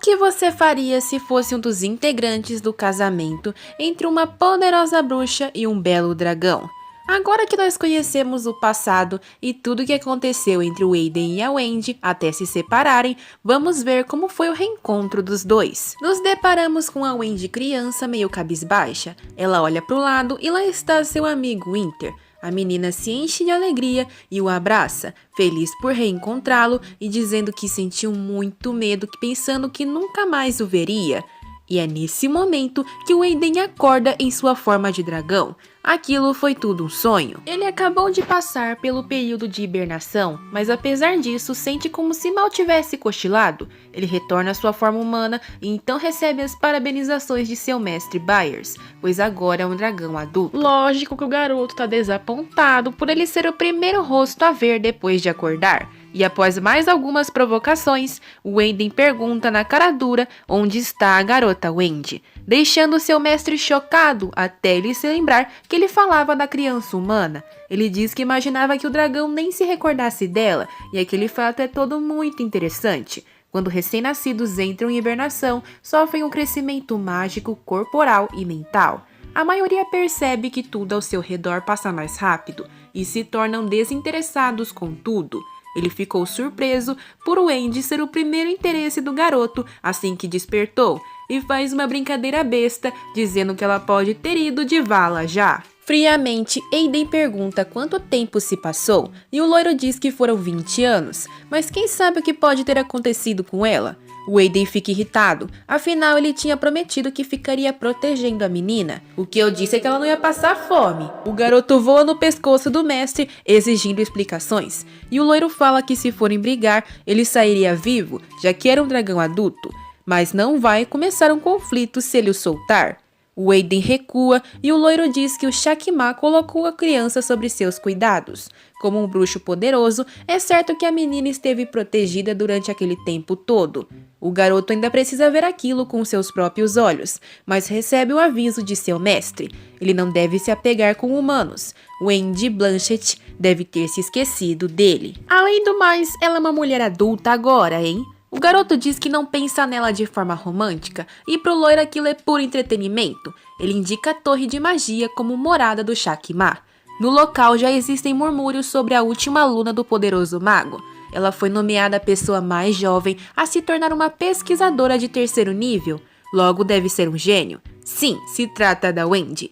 que você faria se fosse um dos integrantes do casamento entre uma poderosa bruxa e um belo dragão? Agora que nós conhecemos o passado e tudo o que aconteceu entre o Aiden e a Wendy até se separarem, vamos ver como foi o reencontro dos dois. Nos deparamos com a Wendy criança meio cabisbaixa. Ela olha para o lado e lá está seu amigo Winter. A menina se enche de alegria e o abraça, feliz por reencontrá-lo e dizendo que sentiu muito medo, pensando que nunca mais o veria. E é nesse momento que o Aiden acorda em sua forma de dragão. Aquilo foi tudo um sonho. Ele acabou de passar pelo período de hibernação, mas apesar disso sente como se mal tivesse cochilado. Ele retorna à sua forma humana e então recebe as parabenizações de seu mestre Byers, pois agora é um dragão adulto. Lógico que o garoto tá desapontado por ele ser o primeiro rosto a ver depois de acordar. E após mais algumas provocações, o Aiden pergunta na cara dura onde está a garota Wendy, deixando seu mestre chocado até ele se lembrar que ele falava da criança humana. Ele diz que imaginava que o dragão nem se recordasse dela, e aquele fato é todo muito interessante. Quando recém-nascidos entram em hibernação, sofrem um crescimento mágico corporal e mental. A maioria percebe que tudo ao seu redor passa mais rápido e se tornam desinteressados com tudo. Ele ficou surpreso por Wendy ser o primeiro interesse do garoto assim que despertou e faz uma brincadeira besta dizendo que ela pode ter ido de vala já. Friamente, Aiden pergunta quanto tempo se passou e o loiro diz que foram 20 anos, mas quem sabe o que pode ter acontecido com ela? O Aiden fica irritado, afinal ele tinha prometido que ficaria protegendo a menina. O que eu disse é que ela não ia passar fome. O garoto voa no pescoço do mestre, exigindo explicações. E o loiro fala que se forem brigar, ele sairia vivo, já que era um dragão adulto. Mas não vai começar um conflito se ele o soltar. O Aiden recua e o loiro diz que o Shakma colocou a criança sobre seus cuidados. Como um bruxo poderoso, é certo que a menina esteve protegida durante aquele tempo todo. O garoto ainda precisa ver aquilo com seus próprios olhos, mas recebe o aviso de seu mestre. Ele não deve se apegar com humanos. Wendy Blanchett deve ter se esquecido dele. Além do mais, ela é uma mulher adulta agora, hein? O garoto diz que não pensa nela de forma romântica e pro loiro aquilo é puro entretenimento. Ele indica a torre de magia como morada do Shakma. No local já existem murmúrios sobre a última aluna do poderoso mago. Ela foi nomeada a pessoa mais jovem a se tornar uma pesquisadora de 3º nível. Logo deve ser um gênio. Sim, se trata da Wendy.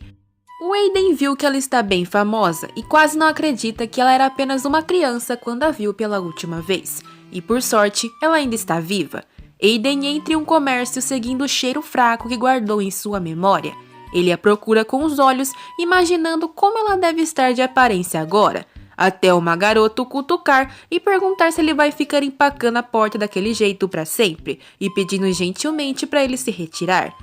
O Aiden viu que ela está bem famosa e quase não acredita que ela era apenas uma criança quando a viu pela última vez. E por sorte, ela ainda está viva. Aiden entra em um comércio seguindo o cheiro fraco que guardou em sua memória. Ele a procura com os olhos, imaginando como ela deve estar de aparência agora. Até uma garota o cutucar e perguntar se ele vai ficar empacando a porta daquele jeito para sempre e pedindo gentilmente para ele se retirar.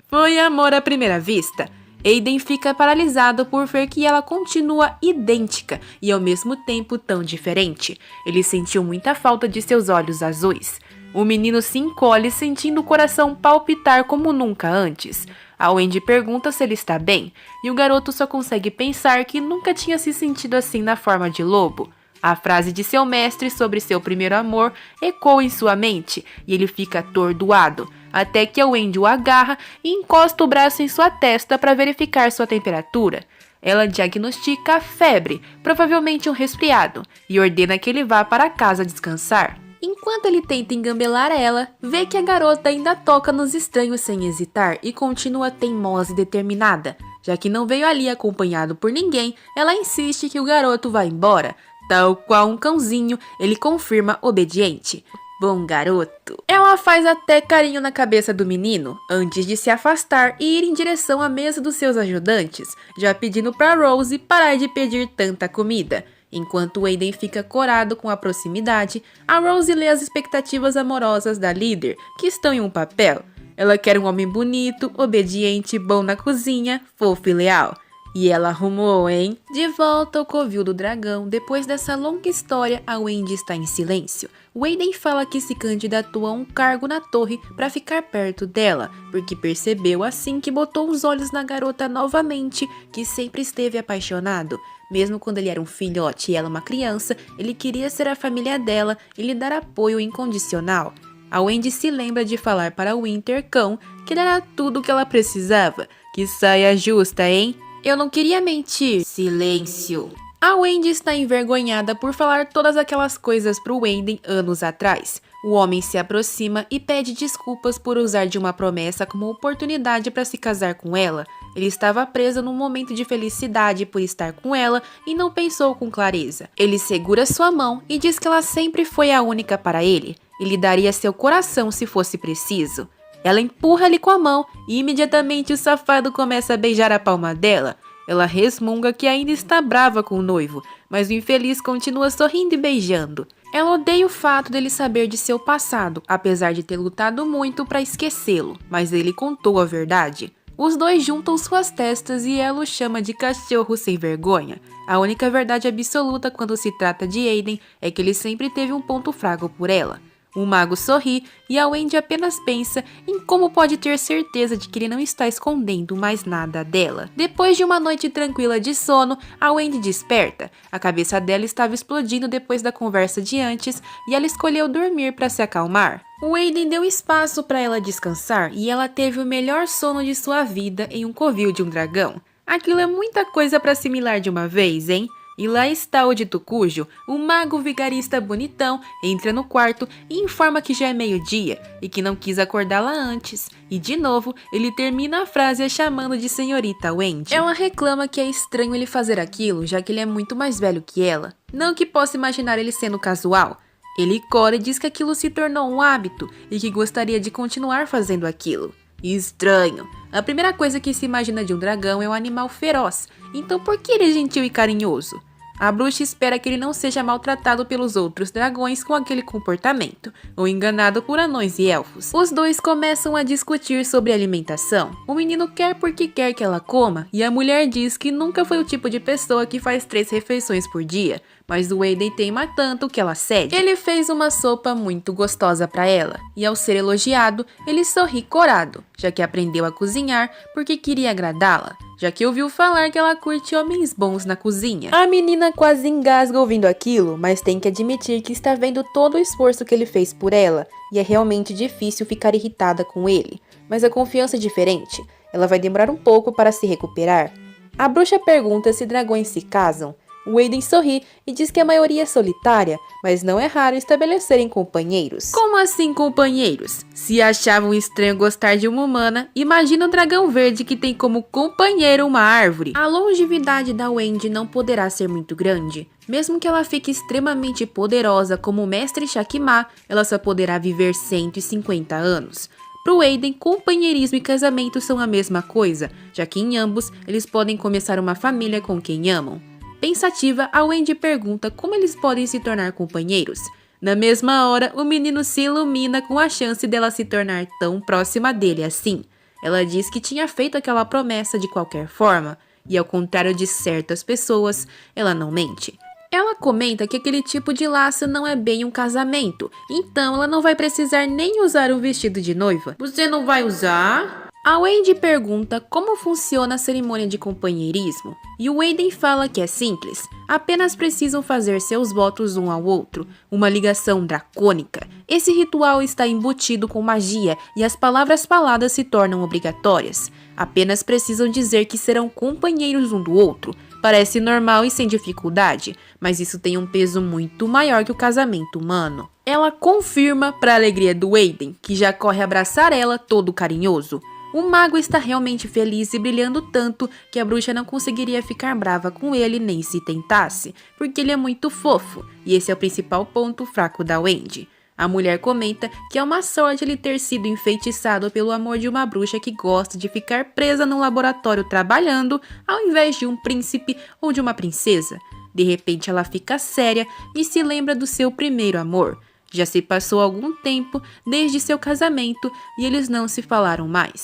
Foi amor à primeira vista. Aiden fica paralisado por ver que ela continua idêntica e ao mesmo tempo tão diferente. Ele sentiu muita falta de seus olhos azuis. O menino se encolhe, sentindo o coração palpitar como nunca antes. A Wendy pergunta se ele está bem, e o garoto só consegue pensar que nunca tinha se sentido assim na forma de lobo. A frase de seu mestre sobre seu primeiro amor ecoa em sua mente, e ele fica atordoado, até que a Wendy o agarra e encosta o braço em sua testa para verificar sua temperatura. Ela diagnostica a febre, provavelmente um resfriado, e ordena que ele vá para casa descansar. Enquanto ele tenta engambelar ela, vê que a garota ainda toca nos estranhos sem hesitar e continua teimosa e determinada. Já que não veio ali acompanhado por ninguém, ela insiste que o garoto vá embora. Tal qual um cãozinho, ele confirma obediente. Bom garoto. Ela faz até carinho na cabeça do menino, antes de se afastar e ir em direção à mesa dos seus ajudantes, já pedindo para Rose parar de pedir tanta comida. Enquanto o Aiden fica corado com a proximidade, a Rose lê as expectativas amorosas da líder, que estão em um papel. Ela quer um homem bonito, obediente, bom na cozinha, fofo e leal. E ela arrumou, hein? De volta ao covil do dragão, depois dessa longa história, a Wendy está em silêncio. O Aiden fala que se candidatou a um cargo na torre para ficar perto dela, porque percebeu assim que botou os olhos na garota novamente, que sempre esteve apaixonado. Mesmo quando ele era um filhote e ela uma criança, ele queria ser a família dela e lhe dar apoio incondicional. A Wendy se lembra de falar para Winter Cão que ele era tudo o que ela precisava. Que saia justa, hein? Eu não queria mentir. Silêncio. A Wendy está envergonhada por falar todas aquelas coisas pro Wayden anos atrás. O homem se aproxima e pede desculpas por usar de uma promessa como oportunidade para se casar com ela. Ele estava preso num momento de felicidade por estar com ela e não pensou com clareza. Ele segura sua mão e diz que ela sempre foi a única para ele. E lhe daria seu coração se fosse preciso. Ela empurra ele com a mão e imediatamente o safado começa a beijar a palma dela. Ela resmunga que ainda está brava com o noivo, mas o infeliz continua sorrindo e beijando. Ela odeia o fato dele saber de seu passado, apesar de ter lutado muito para esquecê-lo, mas ele contou a verdade. Os dois juntam suas testas e ela o chama de cachorro sem vergonha. A única verdade absoluta quando se trata de Aiden é que ele sempre teve um ponto fraco por ela. O mago sorri e a Wendy apenas pensa em como pode ter certeza de que ele não está escondendo mais nada dela. Depois de uma noite tranquila de sono, a Wendy desperta. A cabeça dela estava explodindo depois da conversa de antes e ela escolheu dormir para se acalmar. O Aiden deu espaço para ela descansar e ela teve o melhor sono de sua vida em um covil de um dragão. Aquilo é muita coisa para assimilar de uma vez, hein? E lá está o dito cujo, o mago vigarista bonitão entra no quarto e informa que já é meio-dia e que não quis acordá-la antes. E de novo, ele termina a frase a chamando de senhorita Wendy. Ela reclama que é estranho ele fazer aquilo, já que ele é muito mais velho que ela. Não que possa imaginar ele sendo casual. Ele cora e diz que aquilo se tornou um hábito e que gostaria de continuar fazendo aquilo. Estranho. A primeira coisa que se imagina de um dragão é um animal feroz, então por que ele é gentil e carinhoso? A bruxa espera que ele não seja maltratado pelos outros dragões com aquele comportamento, ou enganado por anões e elfos. Os dois começam a discutir sobre alimentação. O menino quer porque quer que ela coma, e a mulher diz que nunca foi o tipo de pessoa que faz 3 refeições por dia, mas o Aiden teima tanto que ela cede. Ele fez uma sopa muito gostosa para ela, e ao ser elogiado, ele sorri corado, já que aprendeu a cozinhar porque queria agradá-la, já que ouviu falar que ela curte homens bons na cozinha. A menina quase engasga ouvindo aquilo, mas tem que admitir que está vendo todo o esforço que ele fez por ela, e é realmente difícil ficar irritada com ele. Mas a confiança é diferente, ela vai demorar um pouco para se recuperar. A bruxa pergunta se dragões se casam. O Aiden sorri e diz que a maioria é solitária, mas não é raro estabelecerem companheiros. Como assim companheiros? Se achavam estranho gostar de uma humana, imagina o dragão verde que tem como companheiro uma árvore. A longevidade da Wendy não poderá ser muito grande. Mesmo que ela fique extremamente poderosa como o mestre Shakima, ela só poderá viver 150 anos. Pro Aiden, companheirismo e casamento são a mesma coisa, já que em ambos eles podem começar uma família com quem amam. Pensativa, a Wendy pergunta como eles podem se tornar companheiros. Na mesma hora, o menino se ilumina com a chance dela se tornar tão próxima dele assim. Ela diz que tinha feito aquela promessa de qualquer forma, e ao contrário de certas pessoas, ela não mente. Ela comenta que aquele tipo de laço não é bem um casamento, então ela não vai precisar nem usar um vestido de noiva. Você não vai usar? A Wendy pergunta como funciona a cerimônia de companheirismo, e o Aiden fala que é simples, apenas precisam fazer seus votos um ao outro, uma ligação dracônica. Esse ritual está embutido com magia e as palavras faladas se tornam obrigatórias. Apenas precisam dizer que serão companheiros um do outro. Parece normal e sem dificuldade, mas isso tem um peso muito maior que o casamento humano. Ela confirma, para a alegria do Aiden, que já corre abraçar ela todo carinhoso. O mago está realmente feliz e brilhando tanto que a bruxa não conseguiria ficar brava com ele nem se tentasse, porque ele é muito fofo, e esse é o principal ponto fraco da Wendy. A mulher comenta que é uma sorte ele ter sido enfeitiçado pelo amor de uma bruxa que gosta de ficar presa num laboratório trabalhando, ao invés de um príncipe ou de uma princesa. De repente ela fica séria e se lembra do seu primeiro amor. Já se passou algum tempo desde seu casamento e eles não se falaram mais.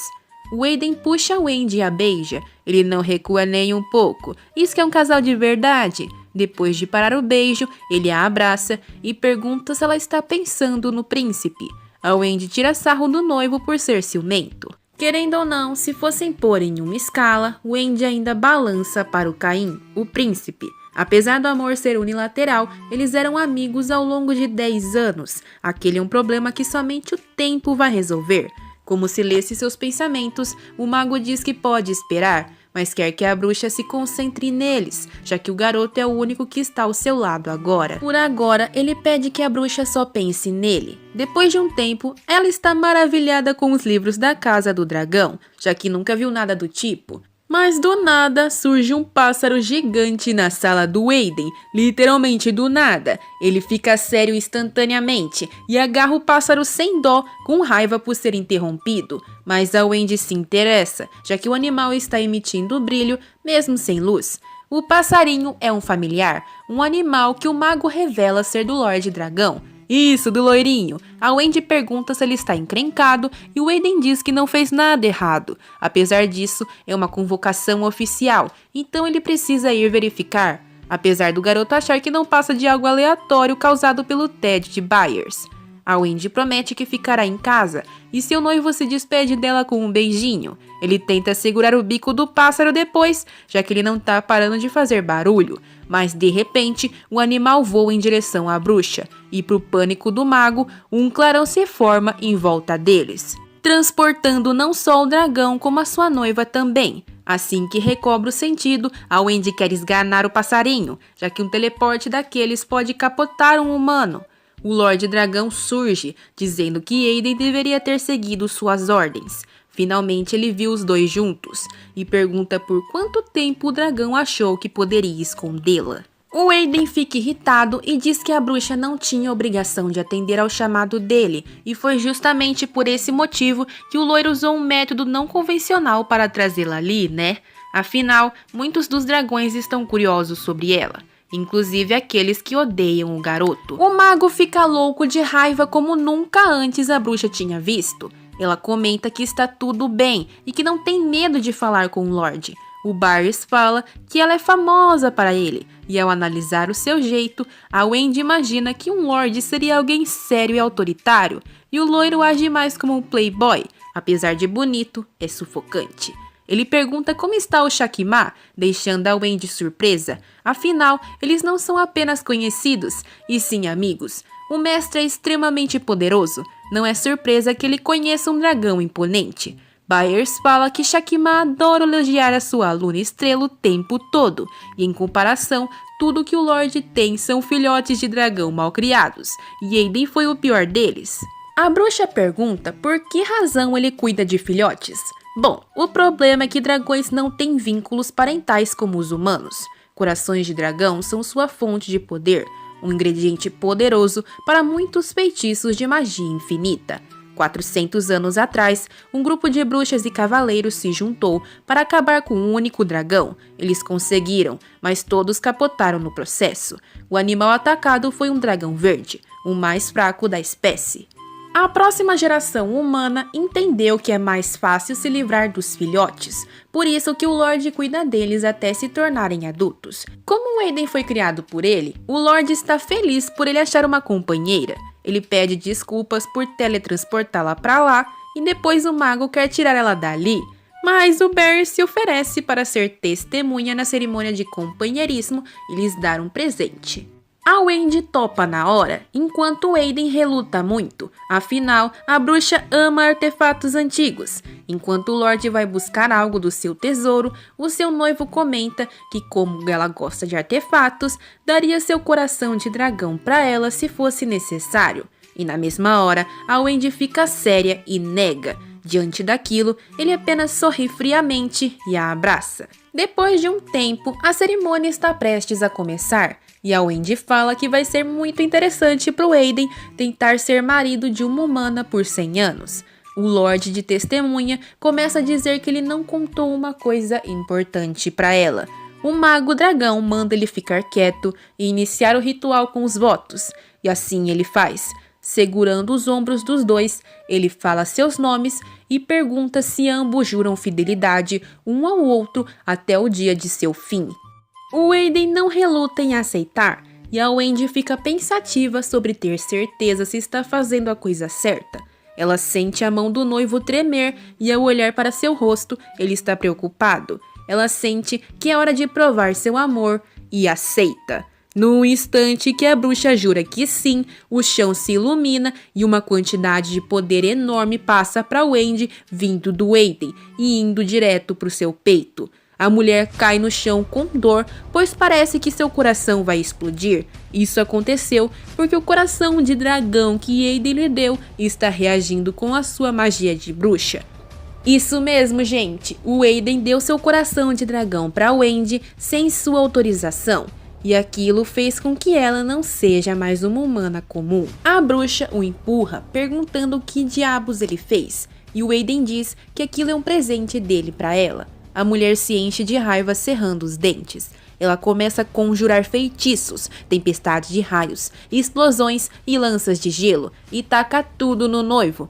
O Aiden puxa a Wendy e a beija. Ele não recua nem um pouco. Isso que é um casal de verdade. Depois de parar o beijo, ele a abraça e pergunta se ela está pensando no príncipe. A Wendy tira sarro do noivo por ser ciumento. Querendo ou não, se fossem pôr em uma escala, Wendy ainda balança para o Caim, o príncipe. Apesar do amor ser unilateral, eles eram amigos ao longo de 10 anos. Aquele é um problema que somente o tempo vai resolver. Como se lesse seus pensamentos, o mago diz que pode esperar, mas quer que a bruxa se concentre neles, já que o garoto é o único que está ao seu lado agora. Por agora, ele pede que a bruxa só pense nele. Depois de um tempo, ela está maravilhada com os livros da Casa do Dragão, já que nunca viu nada do tipo. Mas do nada surge um pássaro gigante na sala do Aiden, literalmente do nada. Ele fica sério instantaneamente e agarra o pássaro sem dó, com raiva por ser interrompido. Mas a Wendy se interessa, já que o animal está emitindo brilho mesmo sem luz. O passarinho é um familiar, um animal que o mago revela ser do Lorde Dragão. Isso, do loirinho. A Wendy pergunta se ele está encrencado e o Aiden diz que não fez nada errado. Apesar disso, é uma convocação oficial, então ele precisa ir verificar. Apesar do garoto achar que não passa de algo aleatório causado pelo Ted de Byers. A Wendy promete que ficará em casa e seu noivo se despede dela com um beijinho. Ele tenta segurar o bico do pássaro depois, já que ele não tá parando de fazer barulho. Mas de repente, o animal voa em direção à bruxa e, pro pânico do mago, um clarão se forma em volta deles, transportando não só o dragão como a sua noiva também. Assim que recobra o sentido, a Wendy quer esganar o passarinho, já que um teleporte daqueles pode capotar um humano. O Lorde Dragão surge, dizendo que Aiden deveria ter seguido suas ordens. Finalmente ele viu os dois juntos e pergunta por quanto tempo o dragão achou que poderia escondê-la. O Aiden fica irritado e diz que a bruxa não tinha obrigação de atender ao chamado dele, e foi justamente por esse motivo que o loiro usou um método não convencional para trazê-la ali, né? Afinal, muitos dos dragões estão curiosos sobre ela, inclusive aqueles que odeiam o garoto. O mago fica louco de raiva como nunca antes a bruxa tinha visto. Ela comenta que está tudo bem e que não tem medo de falar com o Lorde. O Byers fala que ela é famosa para ele, e ao analisar o seu jeito, a Wendy imagina que um Lorde seria alguém sério e autoritário, e o loiro age mais como um playboy, apesar de bonito, é sufocante. Ele pergunta como está o Shakima, deixando a Wendy surpresa. Afinal, eles não são apenas conhecidos, e sim amigos. O mestre é extremamente poderoso, não é surpresa que ele conheça um dragão imponente. Byers fala que Shakima adora elogiar a sua aluna estrela o tempo todo, e em comparação, tudo que o Lorde tem são filhotes de dragão mal criados, e Aiden foi o pior deles. A bruxa pergunta por que razão ele cuida de filhotes. Bom, o problema é que dragões não têm vínculos parentais como os humanos. Corações de dragão são sua fonte de poder, um ingrediente poderoso para muitos feitiços de magia infinita. 400 anos atrás, um grupo de bruxas e cavaleiros se juntou para acabar com um único dragão. Eles conseguiram, mas todos capotaram no processo. O animal atacado foi um dragão verde, o mais fraco da espécie. A próxima geração humana entendeu que é mais fácil se livrar dos filhotes, por isso que o Lorde cuida deles até se tornarem adultos. Como o Aiden foi criado por ele, o Lorde está feliz por ele achar uma companheira. Ele pede desculpas por teletransportá-la para lá e depois o mago quer tirar ela dali. Mas o Barry se oferece para ser testemunha na cerimônia de companheirismo e lhes dar um presente. A Wendy topa na hora, enquanto o Aiden reluta muito. Afinal, a bruxa ama artefatos antigos. Enquanto o Lorde vai buscar algo do seu tesouro, o seu noivo comenta que, como ela gosta de artefatos, daria seu coração de dragão para ela se fosse necessário. E na mesma hora, a Wendy fica séria e nega. Diante daquilo, ele apenas sorri friamente e a abraça. Depois de um tempo, a cerimônia está prestes a começar. E a Wendy fala que vai ser muito interessante para o Aiden tentar ser marido de uma humana por 100 anos. O Lorde de Testemunha começa a dizer que ele não contou uma coisa importante para ela. O Mago Dragão manda ele ficar quieto e iniciar o ritual com os votos. E assim ele faz. Segurando os ombros dos dois, ele fala seus nomes e pergunta se ambos juram fidelidade um ao outro até o dia de seu fim. O Aiden não reluta em aceitar, e a Wendy fica pensativa sobre ter certeza se está fazendo a coisa certa. Ela sente a mão do noivo tremer e ao olhar para seu rosto, ele está preocupado. Ela sente que é hora de provar seu amor e aceita. No instante que a bruxa jura que sim, o chão se ilumina e uma quantidade de poder enorme passa para Wendy vindo do Aiden e indo direto para o seu peito. A mulher cai no chão com dor, pois parece que seu coração vai explodir. Isso aconteceu porque o coração de dragão que Aiden lhe deu está reagindo com a sua magia de bruxa. Isso mesmo, gente. O Aiden deu seu coração de dragão para Wendy sem sua autorização. E aquilo fez com que ela não seja mais uma humana comum. A bruxa o empurra, perguntando o que diabos ele fez. E o Aiden diz que aquilo é um presente dele para ela. A mulher se enche de raiva, cerrando os dentes. Ela começa a conjurar feitiços, tempestades de raios, explosões e lanças de gelo, e taca tudo no noivo.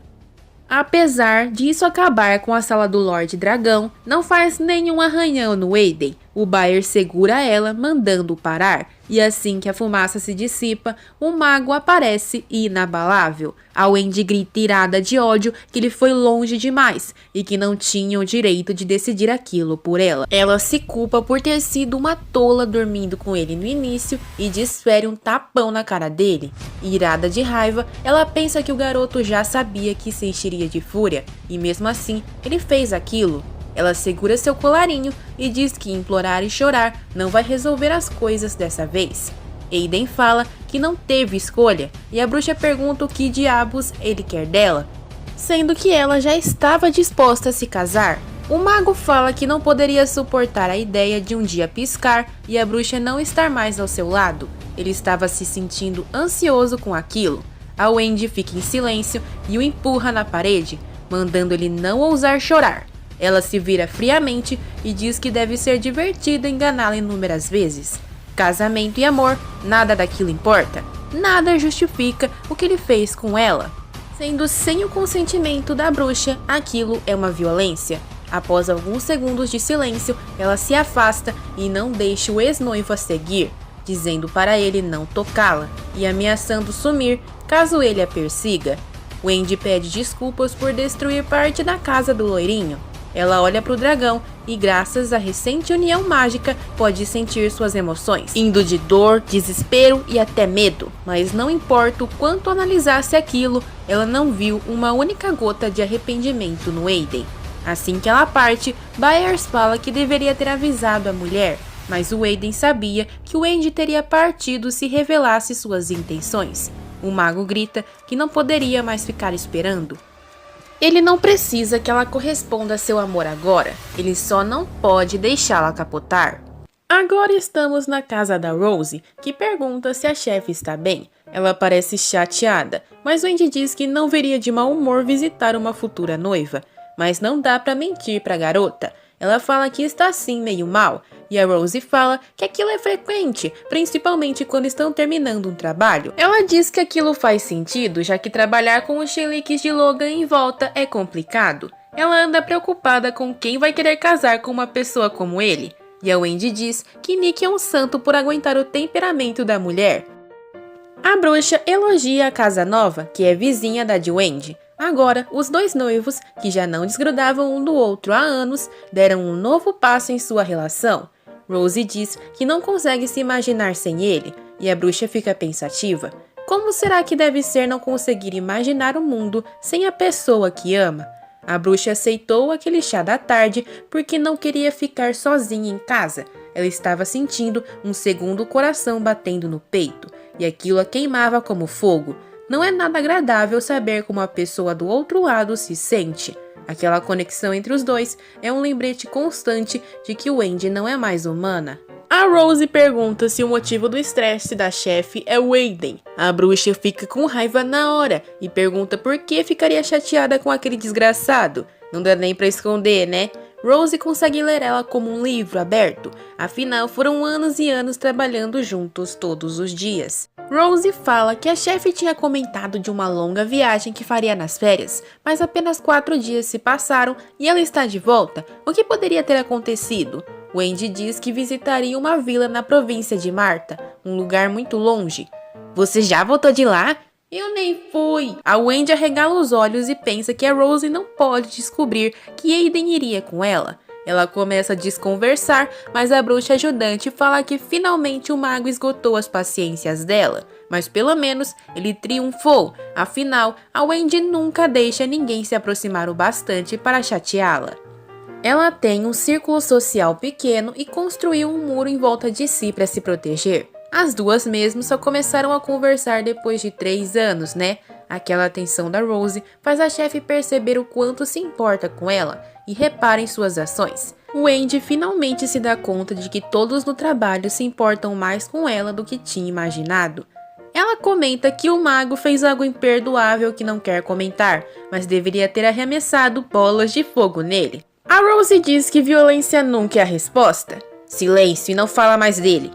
Apesar disso acabar com a sala do Lorde Dragão, não faz nenhum arranhão no Aiden. O Baer segura ela, mandando-o parar, e assim que a fumaça se dissipa, o mago aparece inabalável. A Wendy grita irada de ódio que ele foi longe demais e que não tinha o direito de decidir aquilo por ela. Ela se culpa por ter sido uma tola dormindo com ele no início e desfere um tapão na cara dele. Irada de raiva, ela pensa que o garoto já sabia que se encheria de fúria e mesmo assim ele fez aquilo. Ela segura seu colarinho e diz que implorar e chorar não vai resolver as coisas dessa vez. Aiden fala que não teve escolha e a bruxa pergunta o que diabos ele quer dela, sendo que ela já estava disposta a se casar. O mago fala que não poderia suportar a ideia de um dia piscar e a bruxa não estar mais ao seu lado. Ele estava se sentindo ansioso com aquilo. A Wendy fica em silêncio e o empurra na parede, mandando ele não ousar chorar. Ela se vira friamente e diz que deve ser divertido enganá-la inúmeras vezes. Casamento e amor, nada daquilo importa. Nada justifica o que ele fez com ela. Sendo sem o consentimento da bruxa, aquilo é uma violência. Após alguns segundos de silêncio, ela se afasta e não deixa o ex-noivo a seguir, dizendo para ele não tocá-la e ameaçando sumir caso ele a persiga. Wendy pede desculpas por destruir parte da casa do loirinho. Ela olha para o dragão e, graças à recente união mágica, pode sentir suas emoções, indo de dor, desespero e até medo. Mas não importa o quanto analisasse aquilo, ela não viu uma única gota de arrependimento no Aiden. Assim que ela parte, Byers fala que deveria ter avisado a mulher, mas o Aiden sabia que o Andy teria partido se revelasse suas intenções. O mago grita que não poderia mais ficar esperando. Ele não precisa que ela corresponda a seu amor agora, ele só não pode deixá-la capotar. Agora estamos na casa da Rose, que pergunta se a chefe está bem. Ela parece chateada, mas Wendy diz que não veria de mau humor visitar uma futura noiva. Mas não dá pra mentir pra garota. Ela fala que está assim meio mal, e a Rose fala que aquilo é frequente, principalmente quando estão terminando um trabalho. Ela diz que aquilo faz sentido, já que trabalhar com os cheliques de Logan em volta é complicado. Ela anda preocupada com quem vai querer casar com uma pessoa como ele. E a Wendy diz que Nick é um santo por aguentar o temperamento da mulher. A bruxa elogia a casa nova, que é vizinha da de Wendy. Agora, os dois noivos, que já não desgrudavam um do outro há anos, deram um novo passo em sua relação. Rose diz que não consegue se imaginar sem ele, e a bruxa fica pensativa. Como será que deve ser não conseguir imaginar o mundo sem a pessoa que ama? A bruxa aceitou aquele chá da tarde porque não queria ficar sozinha em casa. Ela estava sentindo um segundo coração batendo no peito, e aquilo a queimava como fogo. Não é nada agradável saber como a pessoa do outro lado se sente. Aquela conexão entre os dois é um lembrete constante de que Wendy não é mais humana. A Rose pergunta se o motivo do estresse da chefe é o Aiden. A bruxa fica com raiva na hora e pergunta por que ficaria chateada com aquele desgraçado. Não dá nem pra esconder, né? Rose consegue ler ela como um livro aberto, afinal foram anos e anos trabalhando juntos todos os dias. Rose fala que a chefe tinha comentado de uma longa viagem que faria nas férias, mas apenas 4 dias se passaram e ela está de volta. O que poderia ter acontecido? Wendy diz que visitaria uma vila na província de Marta, um lugar muito longe. Você já voltou de lá? Eu nem fui. A Wendy arregala os olhos e pensa que a Rose não pode descobrir que Aiden iria com ela. Ela começa a desconversar, mas a bruxa ajudante fala que finalmente o mago esgotou as paciências dela. Mas pelo menos ele triunfou, afinal, a Wendy nunca deixa ninguém se aproximar o bastante para chateá-la. Ela tem um círculo social pequeno e construiu um muro em volta de si para se proteger. As duas mesmo só começaram a conversar depois de 3 anos, né? Aquela atenção da Rose faz a chefe perceber o quanto se importa com ela e repara em suas ações. Wendy finalmente se dá conta de que todos no trabalho se importam mais com ela do que tinha imaginado. Ela comenta que o mago fez algo imperdoável que não quer comentar, mas deveria ter arremessado bolas de fogo nele. A Rose diz que violência nunca é a resposta. Silêncio e não fala mais dele.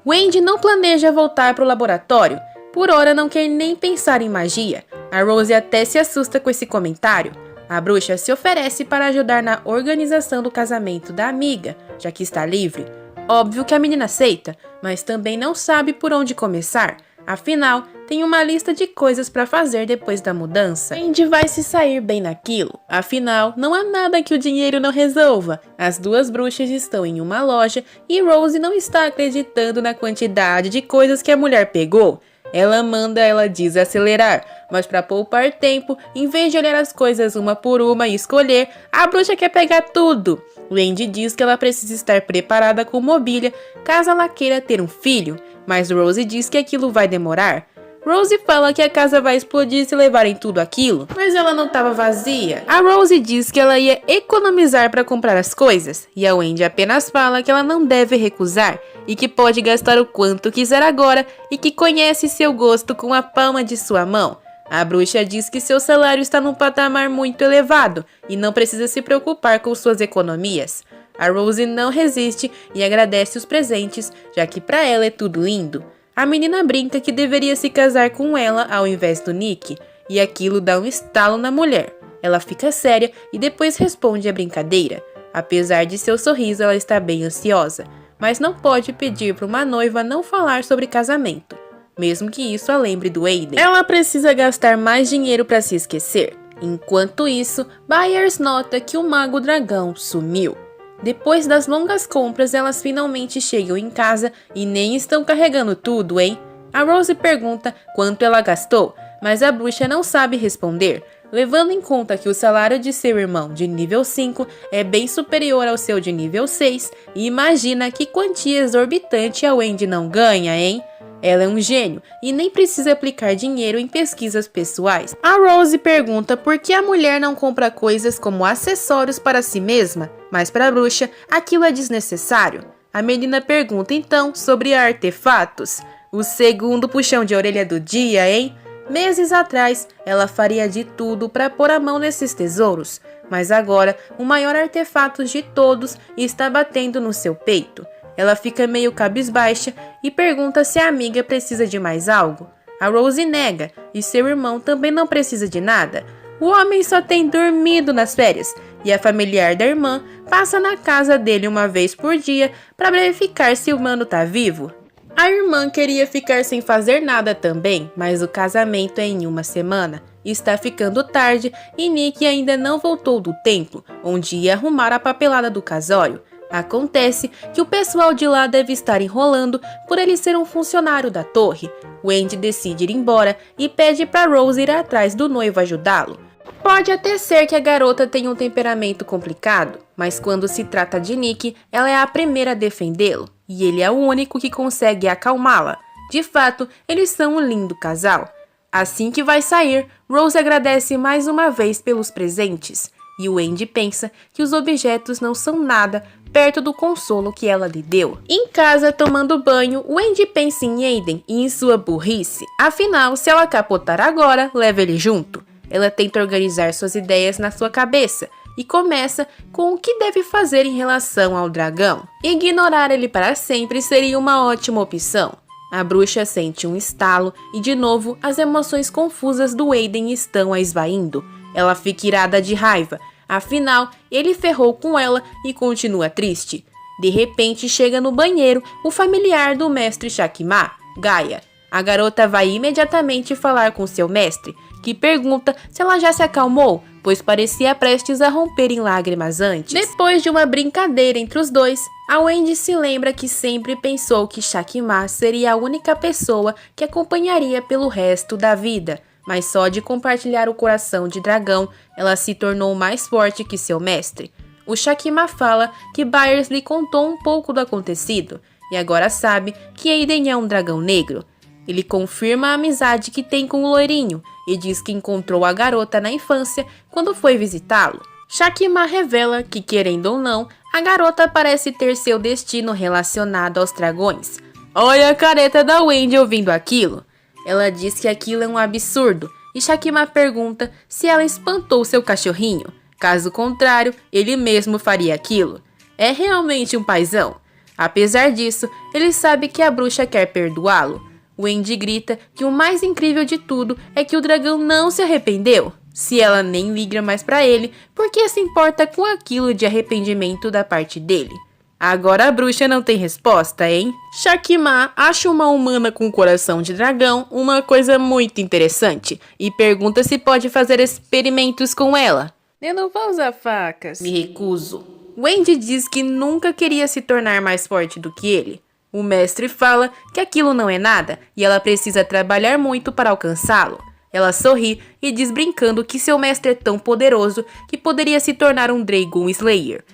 Wendy não planeja voltar para o laboratório. Por hora não quer nem pensar em magia. A Rose até se assusta com esse comentário. A bruxa se oferece para ajudar na organização do casamento da amiga, já que está livre. Óbvio que a menina aceita, mas também não sabe por onde começar. Afinal, tem uma lista de coisas para fazer depois da mudança. Wendy vai se sair bem naquilo. Afinal, não há nada que o dinheiro não resolva. As duas bruxas estão em uma loja e Rose não está acreditando na quantidade de coisas que a mulher pegou. Ela manda ela desacelerar, mas para poupar tempo, em vez de olhar as coisas uma por uma e escolher, a bruxa quer pegar tudo. Wendy diz que ela precisa estar preparada com mobília caso ela queira ter um filho, mas Rose diz que aquilo vai demorar. Rose fala que a casa vai explodir se levarem tudo aquilo, mas ela não estava vazia. A Rose diz que ela ia economizar para comprar as coisas, e a Wendy apenas fala que ela não deve recusar, e que pode gastar o quanto quiser agora, e que conhece seu gosto com a palma de sua mão. A bruxa diz que seu salário está num patamar muito elevado, e não precisa se preocupar com suas economias. A Rose não resiste e agradece os presentes, já que para ela é tudo lindo. A menina brinca que deveria se casar com ela ao invés do Nick, e aquilo dá um estalo na mulher. Ela fica séria e depois responde a brincadeira. Apesar de seu sorriso, ela está bem ansiosa, mas não pode pedir para uma noiva não falar sobre casamento, mesmo que isso a lembre do Aiden. Ela precisa gastar mais dinheiro para se esquecer. Enquanto isso, Byers nota que o Mago Dragão sumiu. Depois das longas compras, elas finalmente chegam em casa e nem estão carregando tudo, hein? A Rose pergunta quanto ela gastou, mas a bruxa não sabe responder, levando em conta que o salário de seu irmão de nível 5 é bem superior ao seu de nível 6, e imagina que quantia exorbitante a Wendy não ganha, hein? Ela é um gênio e nem precisa aplicar dinheiro em pesquisas pessoais. A Rose pergunta por que a mulher não compra coisas como acessórios para si mesma, mas para a bruxa aquilo é desnecessário. A menina pergunta então sobre artefatos. O segundo puxão de orelha do dia, hein? Meses atrás, ela faria de tudo para pôr a mão nesses tesouros, mas agora o maior artefato de todos está batendo no seu peito. Ela fica meio cabisbaixa e pergunta se a amiga precisa de mais algo. A Rose nega e seu irmão também não precisa de nada. O homem só tem dormido nas férias e a familiar da irmã passa na casa dele uma vez por dia para verificar se o mano tá vivo. A irmã queria ficar sem fazer nada também, mas o casamento é em uma semana. Está ficando tarde e Nick ainda não voltou do templo, onde ia arrumar a papelada do casório. Acontece que o pessoal de lá deve estar enrolando por ele ser um funcionário da torre. Wendy decide ir embora e pede para Rose ir atrás do noivo ajudá-lo. Pode até ser que a garota tenha um temperamento complicado, mas quando se trata de Nick, ela é a primeira a defendê-lo, e ele é o único que consegue acalmá-la. De fato, eles são um lindo casal. Assim que vai sair, Rose agradece mais uma vez pelos presentes, e Wendy pensa que os objetos não são nada perto do consolo que ela lhe deu. Em casa, tomando banho, Wendy pensa em Aiden e em sua burrice. Afinal, se ela capotar agora, leva ele junto. Ela tenta organizar suas ideias na sua cabeça e começa com o que deve fazer em relação ao dragão. Ignorar ele para sempre seria uma ótima opção. A bruxa sente um estalo e, de novo, as emoções confusas do Aiden estão a esvaindo. Ela fica irada de raiva. Afinal, ele ferrou com ela e continua triste. De repente, chega no banheiro o familiar do mestre Shakima, Gaia. A garota vai imediatamente falar com seu mestre, que pergunta se ela já se acalmou, pois parecia prestes a romper em lágrimas antes. Depois de uma brincadeira entre os dois, a Wendy se lembra que sempre pensou que Shakima seria a única pessoa que acompanharia pelo resto da vida, mas só de compartilhar o coração de dragão, ela se tornou mais forte que seu mestre. O Shakima fala que Byers lhe contou um pouco do acontecido, e agora sabe que Aiden é um dragão negro. Ele confirma a amizade que tem com o loirinho e diz que encontrou a garota na infância quando foi visitá-lo. Shakima revela que, querendo ou não, a garota parece ter seu destino relacionado aos dragões. Olha a careta da Wendy ouvindo aquilo. Ela diz que aquilo é um absurdo e Shakima pergunta se ela espantou seu cachorrinho. Caso contrário, ele mesmo faria aquilo. É realmente um paizão. Apesar disso, ele sabe que a bruxa quer perdoá-lo. Wendy grita que o mais incrível de tudo é que o dragão não se arrependeu. Se ela nem liga mais pra ele, por que se importa com aquilo de arrependimento da parte dele? Agora a bruxa não tem resposta, hein? Shakima acha uma humana com coração de dragão uma coisa muito interessante e pergunta se pode fazer experimentos com ela. Eu não vou usar facas. Me recuso. Wendy diz que nunca queria se tornar mais forte do que ele. O mestre fala que aquilo não é nada e ela precisa trabalhar muito para alcançá-lo. Ela sorri e diz brincando que seu mestre é tão poderoso que poderia se tornar um Dragon Slayer.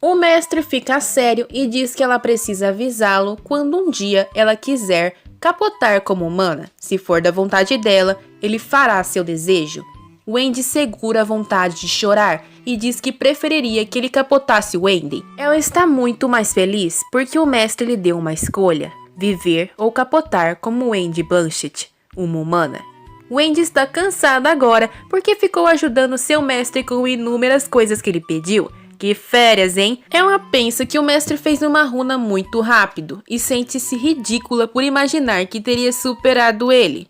O mestre fica sério e diz que ela precisa avisá-lo quando um dia ela quiser capotar como humana. Se for da vontade dela, ele fará seu desejo. Wendy segura a vontade de chorar e diz que preferiria que ele capotasse Wendy. Ela está muito mais feliz porque o mestre lhe deu uma escolha: viver ou capotar como Wendy Blanchett, uma humana. Wendy está cansada agora porque ficou ajudando seu mestre com inúmeras coisas que ele pediu. Que férias, hein? Ela pensa que o mestre fez uma runa muito rápido e sente-se ridícula por imaginar que teria superado ele.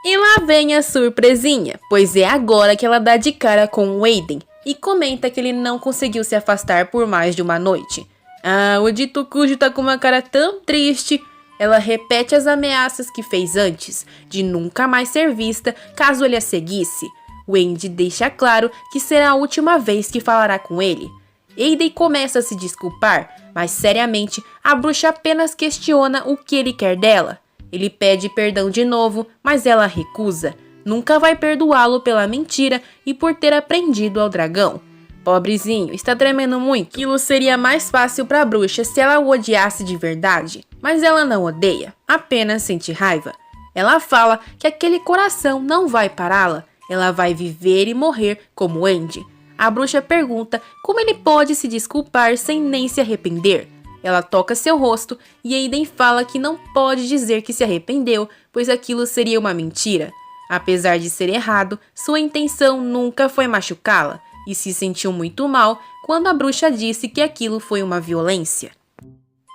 E lá vem a surpresinha, pois é agora que ela dá de cara com o Aiden e comenta que ele não conseguiu se afastar por mais de uma noite. Ah, o dito cujo tá com uma cara tão triste. Ela repete as ameaças que fez antes, de nunca mais ser vista caso ele a seguisse. Wendy deixa claro que será a última vez que falará com ele. Aiden começa a se desculpar, mas seriamente a bruxa apenas questiona o que ele quer dela. Ele pede perdão de novo, mas ela recusa. Nunca vai perdoá-lo pela mentira e por ter aprendido ao dragão. Pobrezinho, está tremendo muito. Aquilo seria mais fácil para a bruxa se ela o odiasse de verdade. Mas ela não odeia, apenas sente raiva. Ela fala que aquele coração não vai pará-la. Ela vai viver e morrer como Andy. A bruxa pergunta como ele pode se desculpar sem nem se arrepender. Ela toca seu rosto e Aiden fala que não pode dizer que se arrependeu, pois aquilo seria uma mentira. Apesar de ser errado, sua intenção nunca foi machucá-la e se sentiu muito mal quando a bruxa disse que aquilo foi uma violência.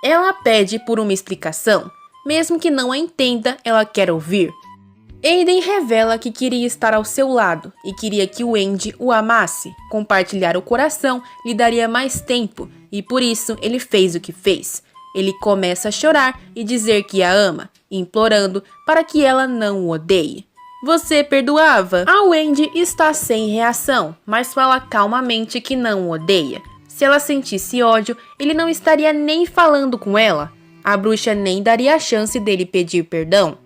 Ela pede por uma explicação. Mesmo que não a entenda, ela quer ouvir. Aiden revela que queria estar ao seu lado e queria que o Andy o amasse. Compartilhar o coração lhe daria mais tempo e por isso ele fez o que fez. Ele começa a chorar e dizer que a ama, implorando para que ela não o odeie. Você perdoava? A Wendy está sem reação, mas fala calmamente que não o odeia. Se ela sentisse ódio, ele não estaria nem falando com ela. A bruxa nem daria a chance dele pedir perdão.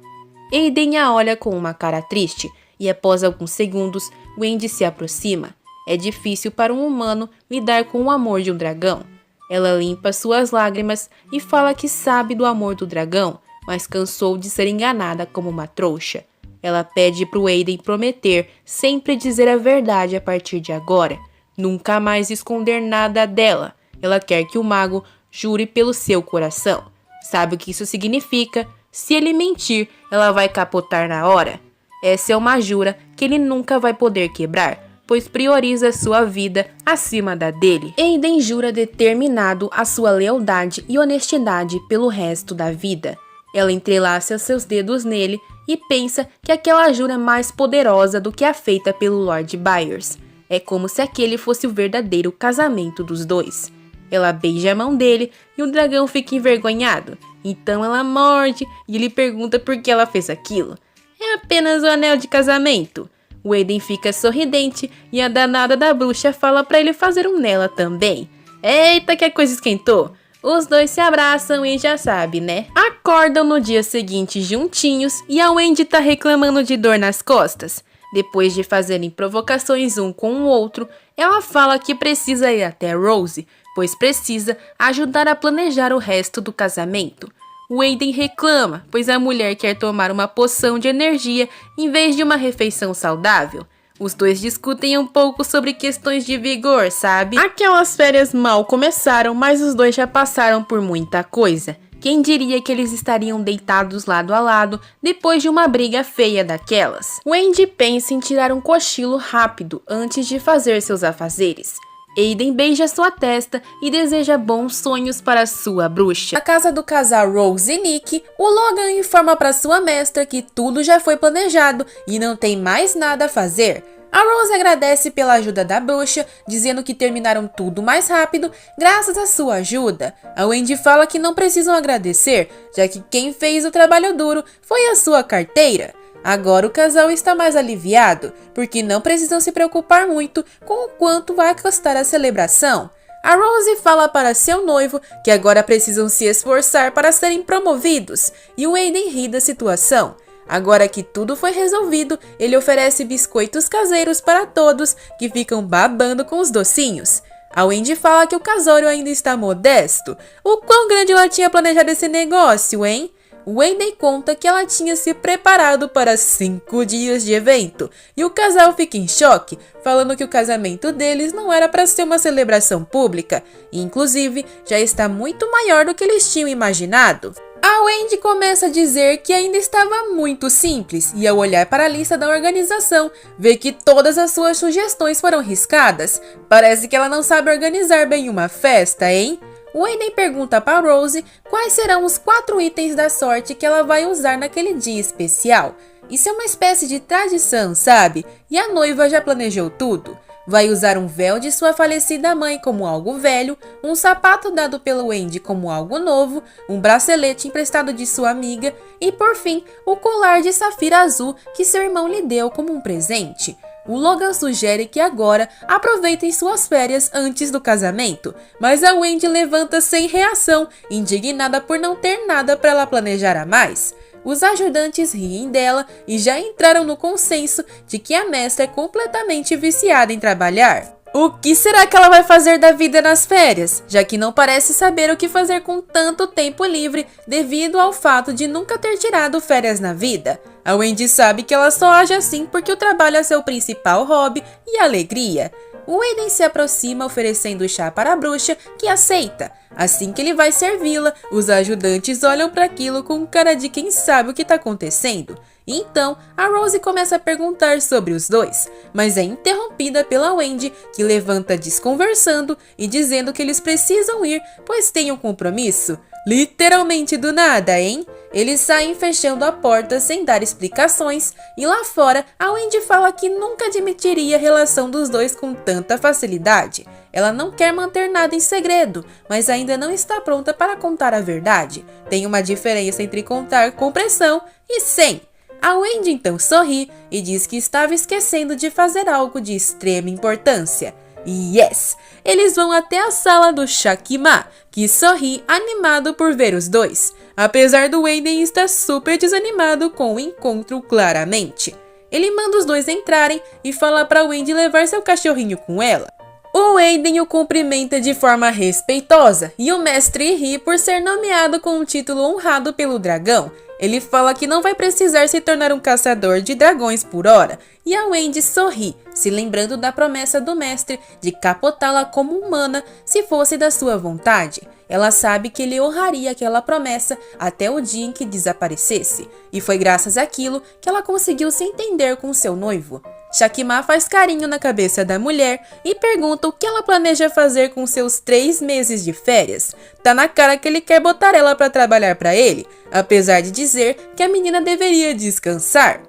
Aiden a olha com uma cara triste e após alguns segundos, Wendy se aproxima. É difícil para um humano lidar com o amor de um dragão. Ela limpa suas lágrimas e fala que sabe do amor do dragão, mas cansou de ser enganada como uma trouxa. Ela pede para o Aiden prometer sempre dizer a verdade a partir de agora. Nunca mais esconder nada dela. Ela quer que o mago jure pelo seu coração. Sabe o que isso significa? Se ele mentir, ela vai capotar na hora. Essa é uma jura que ele nunca vai poder quebrar, pois prioriza sua vida acima da dele. Aiden jura determinado a sua lealdade e honestidade pelo resto da vida. Ela entrelaça seus dedos nele e pensa que aquela jura é mais poderosa do que a feita pelo Lord Byers. É como se aquele fosse o verdadeiro casamento dos dois. Ela beija a mão dele e o dragão fica envergonhado. Então ela morde e ele pergunta por que ela fez aquilo. é apenas o anel de casamento. O Aiden fica sorridente e a danada da bruxa fala pra ele fazer um nela também. Eita, que a coisa esquentou! Os dois se abraçam e já sabe, né? Acordam no dia seguinte juntinhos e a Wendy tá reclamando de dor nas costas. Depois de fazerem provocações um com o outro, ela fala que precisa ir até Rose, pois precisa ajudar a planejar o resto do casamento. O Aiden reclama, pois a mulher quer tomar uma poção de energia em vez de uma refeição saudável. Os dois discutem um pouco sobre questões de vigor, sabe? Aquelas férias mal começaram, mas os dois já passaram por muita coisa. Quem diria que eles estariam deitados lado a lado depois de uma briga feia daquelas? Wendy pensa em tirar um cochilo rápido antes de fazer seus afazeres. Aiden beija sua testa e deseja bons sonhos para sua bruxa. Na casa do casal Rose e Nick, o Logan informa para sua mestra que tudo já foi planejado e não tem mais nada a fazer. A Rose agradece pela ajuda da bruxa, dizendo que terminaram tudo mais rápido graças à sua ajuda. A Wendy fala que não precisam agradecer, já que quem fez o trabalho duro foi a sua carteira. Agora o casal está mais aliviado, porque não precisam se preocupar muito com o quanto vai custar a celebração. A Rose fala para seu noivo que agora precisam se esforçar para serem promovidos, e o Aiden ri da situação. Agora que tudo foi resolvido, ele oferece biscoitos caseiros para todos, que ficam babando com os docinhos. A Wendy fala que o casório ainda está modesto. O quão grande ela tinha planejado esse negócio, hein? Wendy conta que ela tinha se preparado para 5 dias de evento, e o casal fica em choque, falando que o casamento deles não era para ser uma celebração pública, e inclusive já está muito maior do que eles tinham imaginado. A Wendy começa a dizer que ainda estava muito simples, e ao olhar para a lista da organização, vê que todas as suas sugestões foram riscadas. Parece que ela não sabe organizar bem uma festa, hein? O Aiden pergunta para Rose quais serão os 4 itens da sorte que ela vai usar naquele dia especial. Isso é uma espécie de tradição, sabe? E a noiva já planejou tudo. Vai usar um véu de sua falecida mãe como algo velho, um sapato dado pelo Wendy como algo novo, um bracelete emprestado de sua amiga e, por fim, o colar de safira azul que seu irmão lhe deu como um presente. O Logan sugere que agora aproveitem suas férias antes do casamento, mas a Wendy levanta sem reação, indignada por não ter nada para ela planejar a mais. Os ajudantes riem dela e já entraram no consenso de que a mestra é completamente viciada em trabalhar. O que será que ela vai fazer da vida nas férias, já que não parece saber o que fazer com tanto tempo livre devido ao fato de nunca ter tirado férias na vida? A Wendy sabe que ela só age assim porque o trabalho é seu principal hobby e alegria. O Aiden se aproxima oferecendo chá para a bruxa, que aceita. Assim que ele vai servi-la, os ajudantes olham para aquilo com cara de quem sabe o que está acontecendo. Então, a Rose começa a perguntar sobre os dois, mas é interrompida pela Wendy, que levanta desconversando e dizendo que eles precisam ir, pois têm um compromisso. Literalmente do nada, hein? Eles saem fechando a porta sem dar explicações, e lá fora, a Wendy fala que nunca admitiria a relação dos dois com tanta facilidade. Ela não quer manter nada em segredo, mas ainda não está pronta para contar a verdade. Tem uma diferença entre contar com pressão e sem. A Wendy então sorri e diz que estava esquecendo de fazer algo de extrema importância. Yes! Eles vão até a sala do Shakima, que sorri animado por ver os dois, apesar do Aiden estar super desanimado com o encontro claramente. Ele manda os dois entrarem e fala para Wendy levar seu cachorrinho com ela. O Aiden o cumprimenta de forma respeitosa e o mestre ri por ser nomeado com um título honrado pelo dragão. Ele fala que não vai precisar se tornar um caçador de dragões por hora, e a Wendy sorri, se lembrando da promessa do mestre de capotá-la como humana se fosse da sua vontade. Ela sabe que ele honraria aquela promessa até o dia em que desaparecesse, e foi graças àquilo que ela conseguiu se entender com seu noivo. Shakima faz carinho na cabeça da mulher e pergunta o que ela planeja fazer com seus 3 meses de férias. Tá na cara que ele quer botar ela para trabalhar para ele, apesar de dizer que a menina deveria descansar.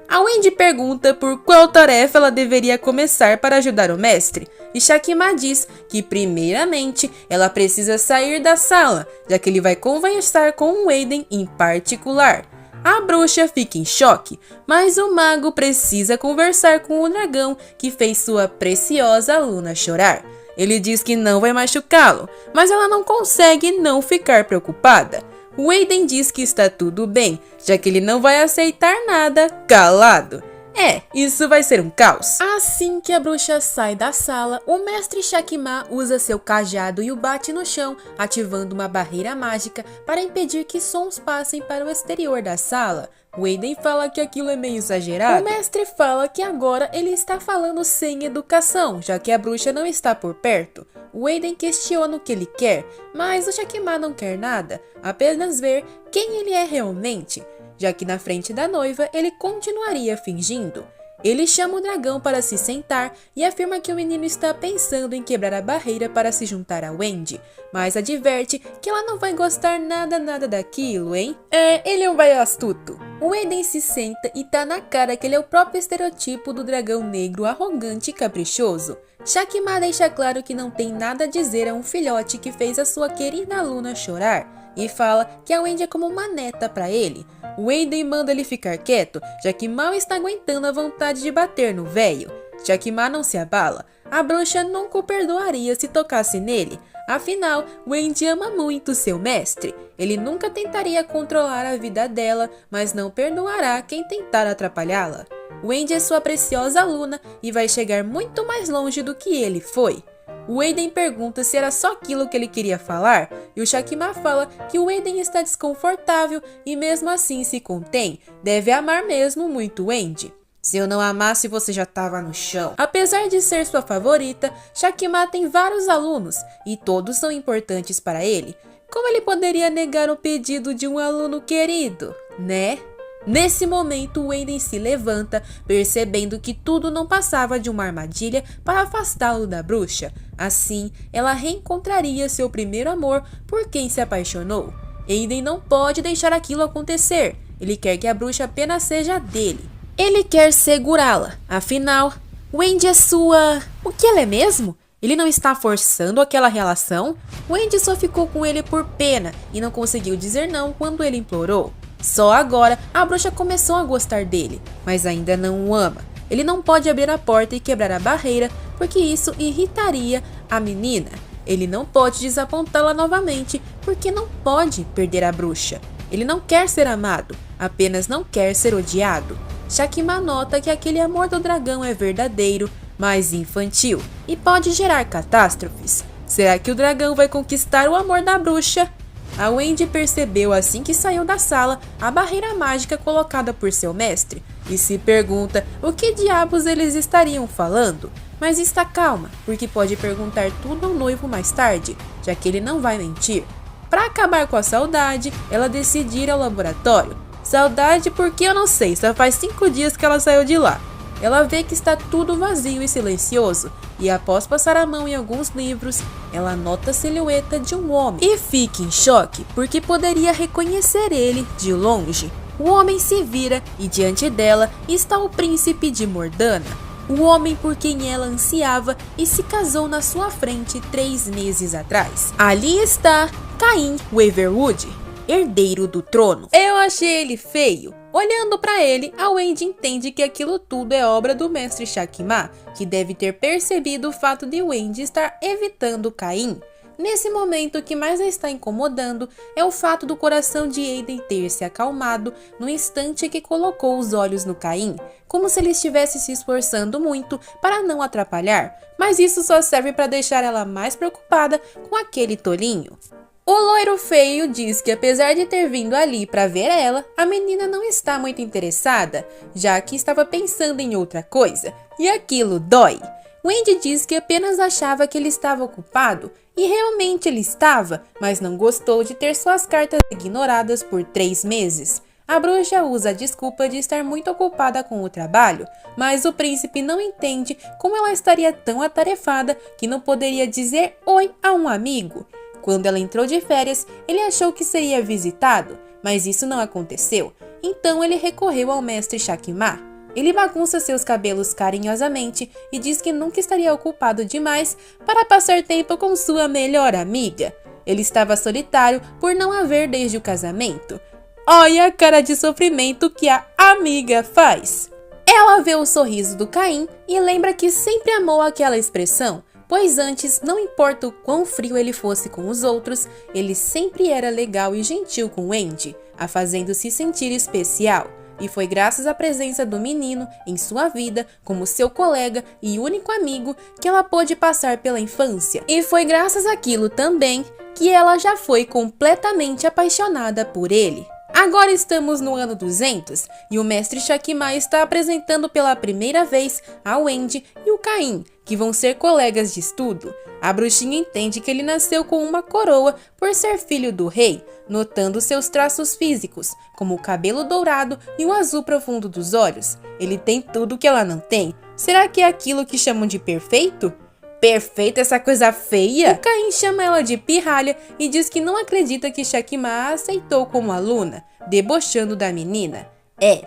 A Wendy pergunta por qual tarefa ela deveria começar para ajudar o mestre, e Shakima diz que primeiramente ela precisa sair da sala, já que ele vai conversar com o Aiden em particular. A bruxa fica em choque, mas o mago precisa conversar com o dragão que fez sua preciosa aluna chorar. Ele diz que não vai machucá-lo, mas ela não consegue não ficar preocupada. Waden diz que está tudo bem, já que ele não vai aceitar nada calado. Isso vai ser um caos. Assim que a bruxa sai da sala, o mestre Shakma usa seu cajado e o bate no chão, ativando uma barreira mágica para impedir que sons passem para o exterior da sala. Waden fala que aquilo é meio exagerado. O mestre fala que agora ele está falando sem educação, já que a bruxa não está por perto. Waden questiona o que ele quer, mas o Shakma não quer nada, apenas ver quem ele é realmente, já que na frente da noiva ele continuaria fingindo. Ele chama o dragão para se sentar e afirma que o menino está pensando em quebrar a barreira para se juntar a Wendy, mas adverte que ela não vai gostar nada daquilo, hein? Ele é um vai astuto. O Waden se senta e tá na cara que ele é o próprio estereotipo do dragão negro arrogante e caprichoso. Shakma deixa claro que não tem nada a dizer a um filhote que fez a sua querida aluna chorar, e fala que a Wendy é como uma neta para ele. Waden manda ele ficar quieto, já que mal está aguentando a vontade de bater no velho. Shakma não se abala, a bruxa nunca o perdoaria se tocasse nele. Afinal, Wendy ama muito seu mestre. Ele nunca tentaria controlar a vida dela, mas não perdoará quem tentar atrapalhá-la. Wendy é sua preciosa aluna e vai chegar muito mais longe do que ele foi. O Waden pergunta se era só aquilo que ele queria falar, e o Shakma fala que o Waden está desconfortável e mesmo assim se contém, deve amar mesmo muito Wendy. Se eu não amasse, você já estava no chão. Apesar de ser sua favorita, Shakma tem vários alunos e todos são importantes para ele. Como ele poderia negar o pedido de um aluno querido, né? Nesse momento, Waden se levanta, percebendo que tudo não passava de uma armadilha para afastá-lo da bruxa. Assim, ela reencontraria seu primeiro amor por quem se apaixonou. Waden não pode deixar aquilo acontecer. Ele quer que a bruxa apenas seja dele. Ele quer segurá-la. Afinal, Wendy é sua... O que ela é mesmo? Ele não está forçando aquela relação? Wendy só ficou com ele por pena e não conseguiu dizer não quando ele implorou. Só agora a bruxa começou a gostar dele, mas ainda não o ama. Ele não pode abrir a porta e quebrar a barreira, porque isso irritaria a menina. Ele não pode desapontá-la novamente, porque não pode perder a bruxa. Ele não quer ser amado, apenas não quer ser odiado. Shakma nota que aquele amor do dragão é verdadeiro, mas infantil, e pode gerar catástrofes. Será que o dragão vai conquistar o amor da bruxa? A Wendy percebeu assim que saiu da sala a barreira mágica colocada por seu mestre e se pergunta o que diabos eles estariam falando, mas está calma, porque pode perguntar tudo ao noivo mais tarde, já que ele não vai mentir. Para acabar com a saudade, ela decide ir ao laboratório. Saudade porque eu não sei, só faz 5 dias que ela saiu de lá. Ela vê que está tudo vazio e silencioso, e após passar a mão em alguns livros, ela nota a silhueta de um homem e fica em choque, porque poderia reconhecer ele de longe. O homem se vira e diante dela está o príncipe de Mordana, o homem por quem ela ansiava e se casou na sua frente 3 meses atrás. Ali está Cain Weaverwood, herdeiro do trono. Eu achei ele feio. Olhando para ele, a Wendy entende que aquilo tudo é obra do mestre Shakma, que deve ter percebido o fato de Wendy estar evitando Cain. Nesse momento, o que mais a está incomodando é o fato do coração de Aiden ter se acalmado no instante que colocou os olhos no Cain, como se ele estivesse se esforçando muito para não atrapalhar, mas isso só serve para deixar ela mais preocupada com aquele tolinho. O loiro feio diz que apesar de ter vindo ali para ver ela, a menina não está muito interessada, já que estava pensando em outra coisa, e aquilo dói. Wendy diz que apenas achava que ele estava ocupado, e realmente ele estava, mas não gostou de ter suas cartas ignoradas por 3 meses. A bruxa usa a desculpa de estar muito ocupada com o trabalho, mas o príncipe não entende como ela estaria tão atarefada que não poderia dizer oi a um amigo. Quando ela entrou de férias, ele achou que seria visitado, mas isso não aconteceu, então ele recorreu ao mestre Shakma. Ele bagunça seus cabelos carinhosamente e diz que nunca estaria ocupado demais para passar tempo com sua melhor amiga. Ele estava solitário por não haver desde o casamento. Olha a cara de sofrimento que a amiga faz. Ela vê o sorriso do Caim e lembra que sempre amou aquela expressão, pois antes, não importa o quão frio ele fosse com os outros, ele sempre era legal e gentil com Wendy, a fazendo-se sentir especial. E foi graças à presença do menino em sua vida, como seu colega e único amigo, que ela pôde passar pela infância. E foi graças àquilo também que ela já foi completamente apaixonada por ele. Agora estamos no ano 200 e o mestre Shakimar está apresentando pela primeira vez a Wendy e o Caim, que vão ser colegas de estudo. A bruxinha entende que ele nasceu com uma coroa por ser filho do rei, notando seus traços físicos, como o cabelo dourado e o azul profundo dos olhos. Ele tem tudo que ela não tem. Será que é aquilo que chamam de perfeito? Perfeita essa coisa feia? O Caim chama ela de pirralha e diz que não acredita que Shakimar a aceitou como aluna, debochando da menina.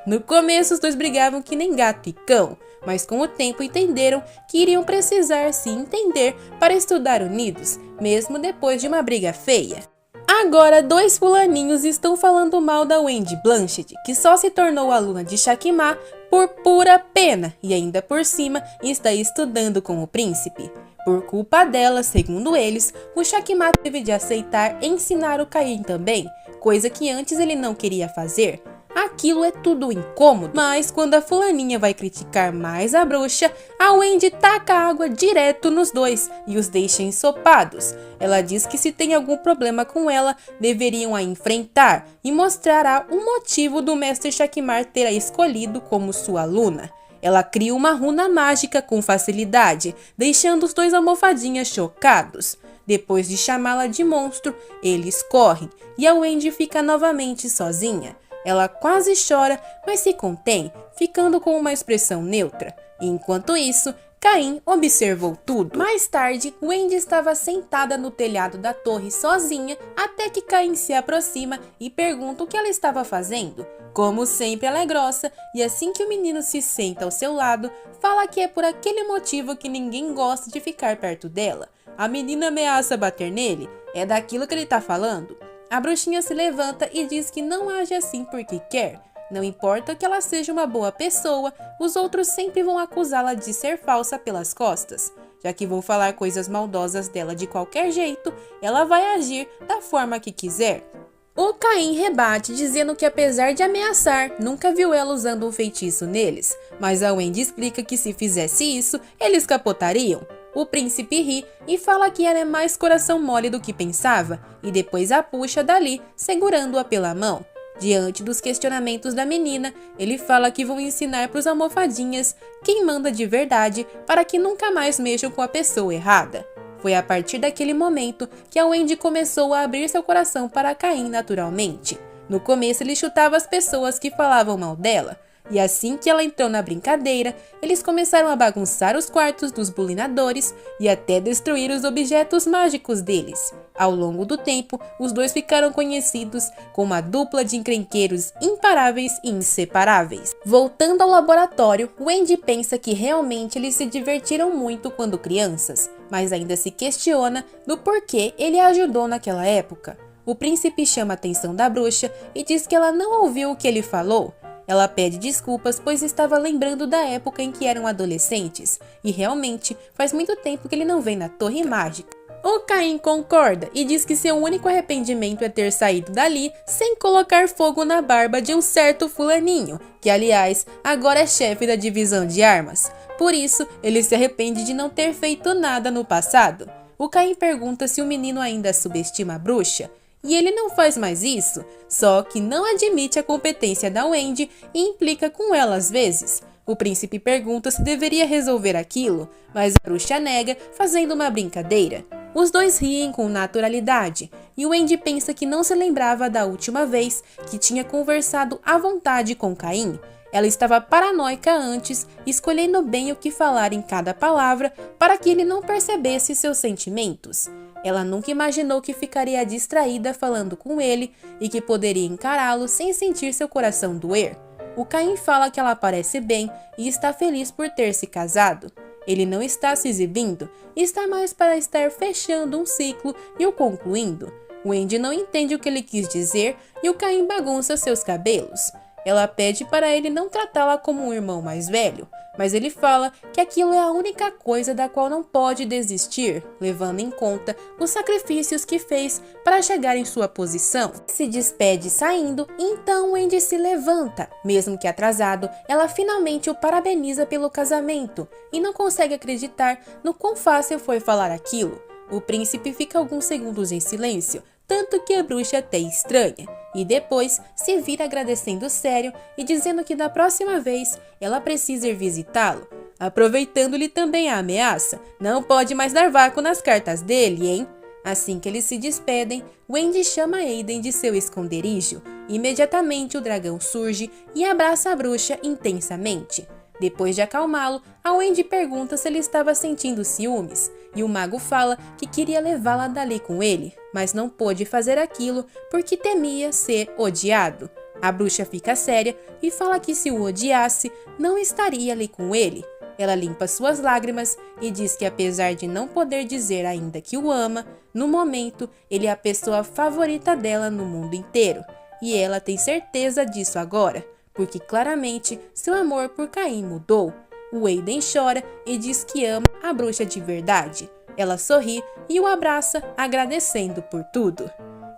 No começo os dois brigavam que nem gato e cão, mas com o tempo entenderam que iriam precisar se entender para estudar unidos, mesmo depois de uma briga feia. Agora, dois fulaninhos estão falando mal da Wendy Blanchett, que só se tornou aluna de Shakimar por pura pena e ainda por cima está estudando com o príncipe. Por culpa dela, segundo eles, o Shakimar teve de aceitar ensinar o Caim também, coisa que antes ele não queria fazer. Aquilo é tudo incômodo, mas quando a fulaninha vai criticar mais a bruxa, a Wendy taca água direto nos dois e os deixa ensopados. Ela diz que se tem algum problema com ela, deveriam a enfrentar e mostrará o motivo do mestre Shakimar ter a escolhido como sua aluna. Ela cria uma runa mágica com facilidade, deixando os dois almofadinhas chocados. Depois de chamá-la de monstro, eles correm e a Wendy fica novamente sozinha. Ela quase chora, mas se contém, ficando com uma expressão neutra. E enquanto isso, Caim observou tudo. Mais tarde, Wendy estava sentada no telhado da torre sozinha, até que Caim se aproxima e pergunta o que ela estava fazendo. Como sempre, ela é grossa, e assim que o menino se senta ao seu lado, fala que é por aquele motivo que ninguém gosta de ficar perto dela. A menina ameaça bater nele, é daquilo que ele está falando. A bruxinha se levanta e diz que não age assim porque quer. Não importa que ela seja uma boa pessoa, os outros sempre vão acusá-la de ser falsa pelas costas. Já que vão falar coisas maldosas dela de qualquer jeito, ela vai agir da forma que quiser. O Caim rebate dizendo que apesar de ameaçar, nunca viu ela usando um feitiço neles. Mas a Wendy explica que se fizesse isso, eles capotariam. O príncipe ri e fala que ela é mais coração mole do que pensava, e depois a puxa dali, segurando-a pela mão. Diante dos questionamentos da menina, ele fala que vão ensinar para os almofadinhas quem manda de verdade para que nunca mais mexam com a pessoa errada. Foi a partir daquele momento que a Wendy começou a abrir seu coração para Caim naturalmente. No começo ele chutava as pessoas que falavam mal dela, e assim que ela entrou na brincadeira, eles começaram a bagunçar os quartos dos bulinadores e até destruir os objetos mágicos deles. Ao longo do tempo, os dois ficaram conhecidos como uma dupla de encrenqueiros imparáveis e inseparáveis. Voltando ao laboratório, Wendy pensa que realmente eles se divertiram muito quando crianças, mas ainda se questiona do porquê ele a ajudou naquela época. O príncipe chama a atenção da bruxa e diz que ela não ouviu o que ele falou. Ela pede desculpas, pois estava lembrando da época em que eram adolescentes, e realmente faz muito tempo que ele não vem na Torre Mágica. O Caim concorda e diz que seu único arrependimento é ter saído dali sem colocar fogo na barba de um certo fulaninho, que aliás agora é chefe da divisão de armas. Por isso, ele se arrepende de não ter feito nada no passado. O Caim pergunta se o menino ainda subestima a bruxa. E ele não faz mais isso, só que não admite a competência da Wendy e implica com ela às vezes. O príncipe pergunta se deveria resolver aquilo, mas a bruxa nega, fazendo uma brincadeira. Os dois riem com naturalidade, e Wendy pensa que não se lembrava da última vez que tinha conversado à vontade com Caim. Ela estava paranoica antes, escolhendo bem o que falar em cada palavra para que ele não percebesse seus sentimentos. Ela nunca imaginou que ficaria distraída falando com ele e que poderia encará-lo sem sentir seu coração doer. O Caim fala que ela parece bem e está feliz por ter se casado. Ele não está se exibindo, está mais para estar fechando um ciclo e o concluindo. Wendy não entende o que ele quis dizer e o Caim bagunça seus cabelos. Ela pede para ele não tratá-la como um irmão mais velho, mas ele fala que aquilo é a única coisa da qual não pode desistir, levando em conta os sacrifícios que fez para chegar em sua posição. Se despede saindo, então Wendy se levanta. Mesmo que atrasado, ela finalmente o parabeniza pelo casamento e não consegue acreditar no quão fácil foi falar aquilo. O príncipe fica alguns segundos em silêncio, tanto que a bruxa até estranha, e depois se vira agradecendo sério e dizendo que da próxima vez ela precisa ir visitá-lo, aproveitando-lhe também a ameaça. Não pode mais dar vácuo nas cartas dele, hein? Assim que eles se despedem, Wendy chama Aiden de seu esconderijo. Imediatamente o dragão surge e abraça a bruxa intensamente. Depois de acalmá-lo, a Wendy pergunta se ele estava sentindo ciúmes, e o mago fala que queria levá-la dali com ele, mas não pôde fazer aquilo porque temia ser odiado. A bruxa fica séria e fala que se o odiasse, não estaria ali com ele. Ela limpa suas lágrimas e diz que apesar de não poder dizer ainda que o ama, no momento ele é a pessoa favorita dela no mundo inteiro, e ela tem certeza disso agora, porque claramente seu amor por Caim mudou. O Aiden chora e diz que ama a bruxa de verdade. Ela sorri e o abraça, agradecendo por tudo.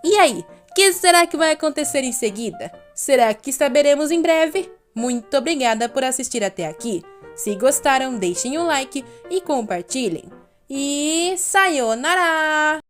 E aí, o que será que vai acontecer em seguida? Será que saberemos em breve? Muito obrigada por assistir até aqui. Se gostaram, deixem o like e compartilhem. E sayonara!